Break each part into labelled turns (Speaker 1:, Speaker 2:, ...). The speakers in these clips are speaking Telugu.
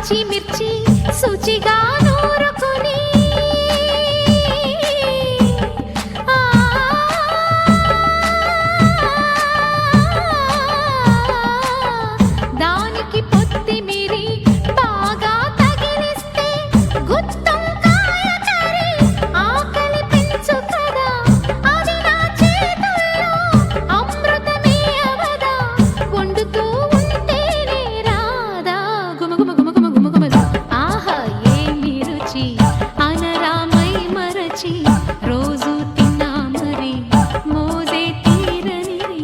Speaker 1: పచ్చిమిర్చి శుచిగా నూరుకుని దానికి పొత్తిమిరి బాగా తగిలిస్తే గుత్తం కాయ కర్రీ ఆకలి పెంచు కదా, అది నా చేతుల్లో అమృతమే అవదా, వండుతూ ఉంటేనే రాదా గుమగుమ గుమగుమ గుమగుమలు. ఆహా ఏమి రుచి అనరామై మరచి రోజు తిన్నా మరి మోజే తీరనిది.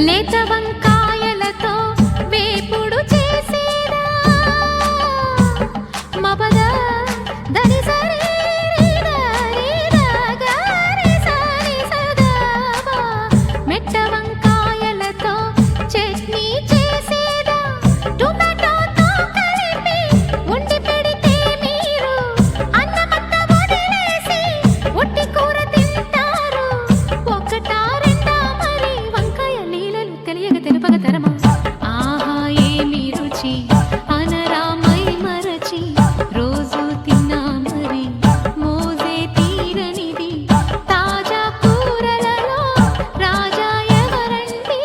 Speaker 1: లేత వంకాయలతో వేపుడు చేసేదా మపద దని సరి గరి సరి సదావా. మెట్ట వంకాయలతో చట్నీ చేసేదా టొమాటోతో కలిపి వండి పెడితే మీరు అన్నమంత వదిలేసి ఒట్టి కూర తింటారు. ఒకటా రెండా మరి వంకాయ లీలలు తెలియక తెలుపగ తరమా. ఆహా ఏమి రుచి అనరామై మరచి రోజు తిన్నా మరి మోజే తీరనిది. తాజా కూరలలో రాజా ఎవరండి,